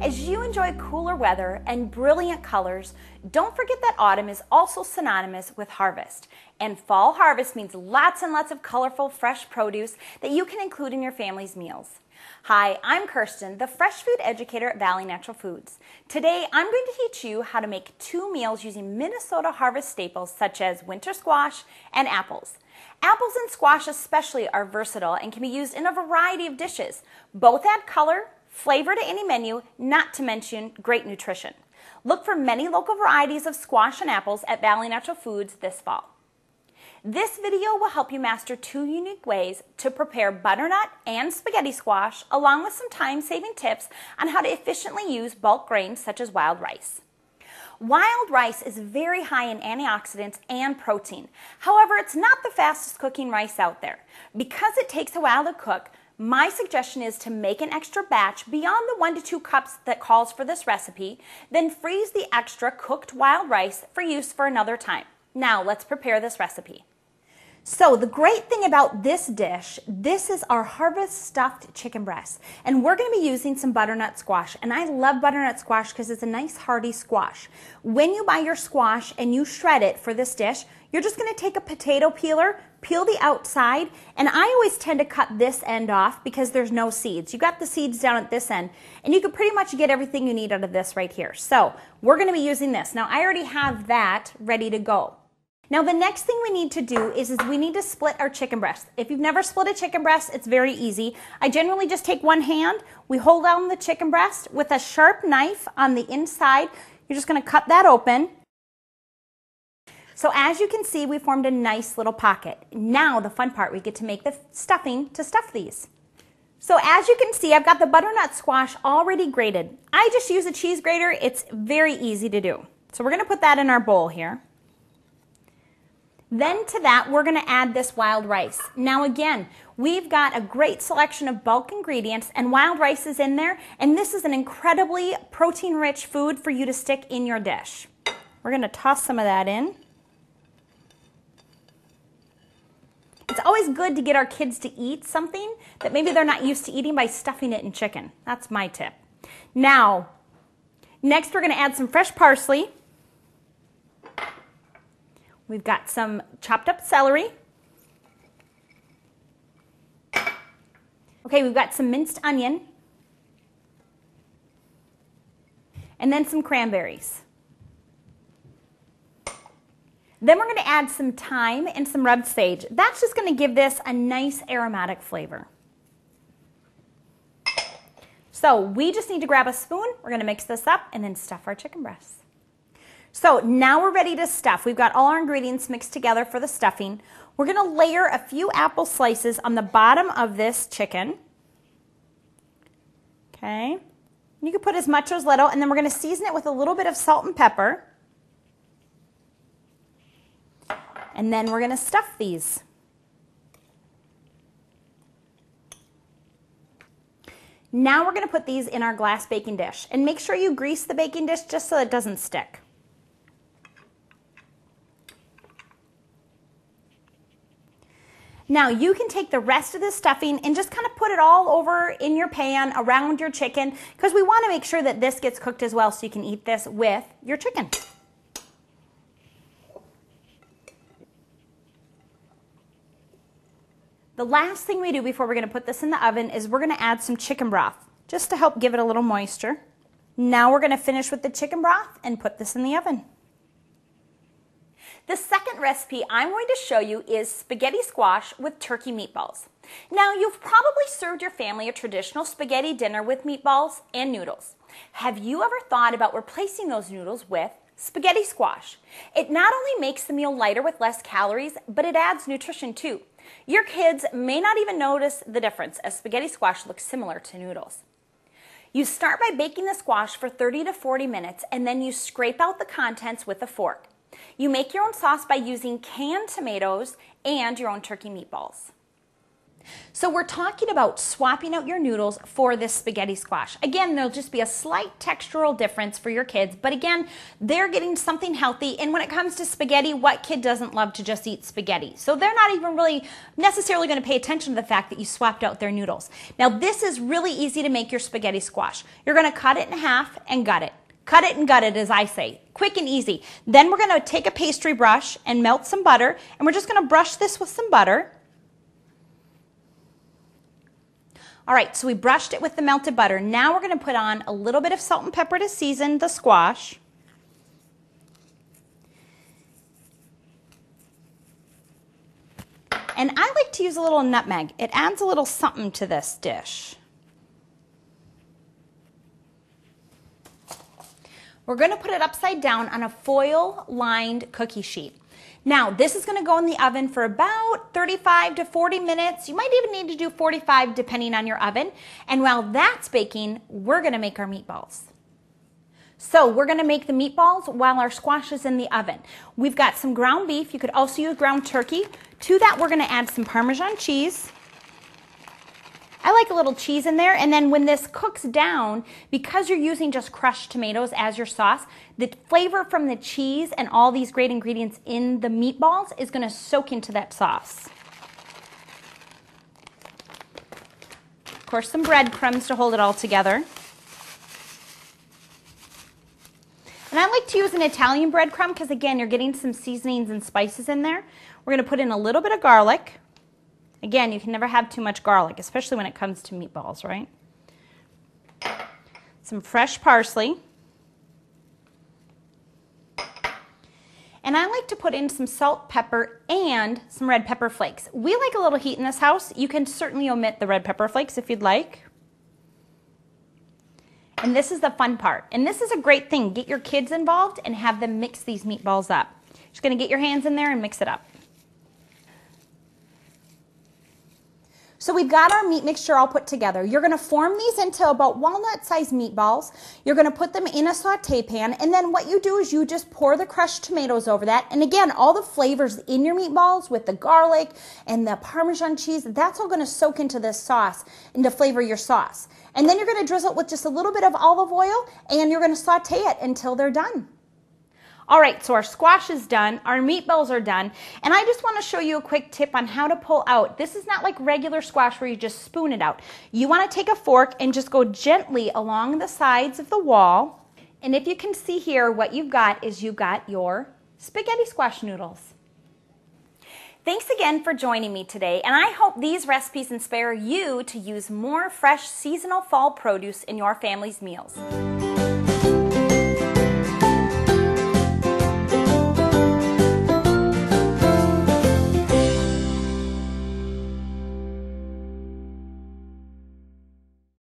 As you enjoy cooler weather and brilliant colors, don't forget that autumn is also synonymous with harvest. And fall harvest means lots and lots of colorful, fresh produce that you can include in your family's meals. Hi, I'm Kirsten, the fresh food educator at Valley Natural Foods. Today, I'm going to teach you how to make 2 meals using Minnesota harvest staples such as winter squash and apples. Apples and squash especially are versatile and can be used in a variety of dishes. Both add color, flavor to any menu, not to mention great nutrition. Look for many local varieties of squash and apples at Valley Natural Foods this fall. This video will help you master 2 unique ways to prepare butternut and spaghetti squash, along with some time-saving tips on how to efficiently use bulk grains such as wild rice. Wild rice is very high in antioxidants and protein. However, it's not the fastest cooking rice out there. Because it takes a while to cook, my suggestion is to make an extra batch beyond the 1 to 2 cups that calls for this recipe, then freeze the extra cooked wild rice for use for another time. Now let's prepare this recipe. So the great thing about this dish, this is our harvest stuffed chicken breast. And we're going to be using some butternut squash. And I love butternut squash because it's a nice hearty squash. When you buy your squash and you shred it for this dish, you're just going to take a potato peeler, peel the outside, and I always tend to cut this end off because there's no seeds. You got the seeds down at this end, and you can pretty much get everything you need out of this right here. So we're going to be using this. Now I already have that ready to go. Now the next thing we need to do is we need to split our chicken breast. If you've never split a chicken breast, it's very easy. I generally just take one hand, we hold down the chicken breast with a sharp knife on the inside. You're just going to cut that open. So as you can see, we formed a nice little pocket. Now the fun part, we get to make the stuffing to stuff these. So as you can see, I've got the butternut squash already grated. I just use a cheese grater. It's very easy to do. So we're going to put that in our bowl here. Then to that, we're going to add this wild rice. Now again, we've got a great selection of bulk ingredients and wild rice is in there, and this is an incredibly protein-rich food for you to stick in your dish. We're going to toss some of that in. It's always good to get our kids to eat something that maybe they're not used to eating by stuffing it in chicken. That's my tip. Now, next we're going to add some fresh parsley. We've got some chopped up celery. Okay, we've got some minced onion. And then some cranberries. Then we're going to add some thyme and some rubbed sage. That's just going to give this a nice aromatic flavor. So we just need to grab a spoon. We're going to mix this up and then stuff our chicken breasts. So now we're ready to stuff. We've got all our ingredients mixed together for the stuffing. We're going to layer a few apple slices on the bottom of this chicken. Okay. You can put as much or as little, and then we're going to season it with a little bit of salt and pepper. And then we're going to stuff these. Now we're going to put these in our glass baking dish. And make sure you grease the baking dish just so it doesn't stick. Now you can take the rest of the stuffing and just kind of put it all over in your pan around your chicken because we want to make sure that this gets cooked as well so you can eat this with your chicken. The last thing we do before we're going to put this in the oven is we're going to add some chicken broth just to help give it a little moisture. Now we're going to finish with the chicken broth and put this in the oven. The second recipe I'm going to show you is spaghetti squash with turkey meatballs. Now, you've probably served your family a traditional spaghetti dinner with meatballs and noodles. Have you ever thought about replacing those noodles with spaghetti squash? It not only makes the meal lighter with less calories, but it adds nutrition too. Your kids may not even notice the difference as spaghetti squash looks similar to noodles. You start by baking the squash for 30 to 40 minutes and then you scrape out the contents with a fork. You make your own sauce by using canned tomatoes and your own turkey meatballs. So we're talking about swapping out your noodles for this spaghetti squash. Again, there'll just be a slight textural difference for your kids, but again, they're getting something healthy. And when it comes to spaghetti, what kid doesn't love to just eat spaghetti? So they're not even really necessarily going to pay attention to the fact that you swapped out their noodles. Now, this is really easy to make your spaghetti squash. You're going to cut it in half and gut it. Cut it and gut it, as I say. Quick and easy. Then we're going to take a pastry brush and melt some butter, and we're just going to brush this with some butter. All right, so we brushed it with the melted butter. Now we're going to put on a little bit of salt and pepper to season the squash. And I like to use a little nutmeg. It adds a little something to this dish. We're going to put it upside down on a foil-lined cookie sheet. Now, this is going to go in the oven for about 35 to 40 minutes. You might even need to do 45 depending on your oven. And while that's baking, we're going to make our meatballs. So we're going to make the meatballs while our squash is in the oven. We've got some ground beef. You could also use ground turkey. To that, we're going to add some Parmesan cheese. I like a little cheese in there, and then when this cooks down, because you're using just crushed tomatoes as your sauce, the flavor from the cheese and all these great ingredients in the meatballs is going to soak into that sauce. Of course, some breadcrumbs to hold it all together. And I like to use an Italian breadcrumb because, again, you're getting some seasonings and spices in there. We're going to put in a little bit of garlic. Again, you can never have too much garlic, especially when it comes to meatballs, right? Some fresh parsley. And I like to put in some salt, pepper, and some red pepper flakes. We like a little heat in this house. You can certainly omit the red pepper flakes if you'd like. And this is the fun part. And this is a great thing. Get your kids involved and have them mix these meatballs up. Just going to get your hands in there and mix it up. So we've got our meat mixture all put together. You're going to form these into about walnut-sized meatballs. You're going to put them in a saute pan, and then what you do is you just pour the crushed tomatoes over that. And again, all the flavors in your meatballs with the garlic and the Parmesan cheese, that's all going to soak into this sauce and to flavor your sauce. And then you're going to drizzle it with just a little bit of olive oil, and you're going to saute it until they're done. All right, so our squash is done, our meatballs are done, and I just want to show you a quick tip on how to pull out. This is not like regular squash where you just spoon it out. You want to take a fork and just go gently along the sides of the wall, and if you can see here, what you've got is you've got your spaghetti squash noodles. Thanks again for joining me today, and I hope these recipes inspire you to use more fresh seasonal fall produce in your family's meals.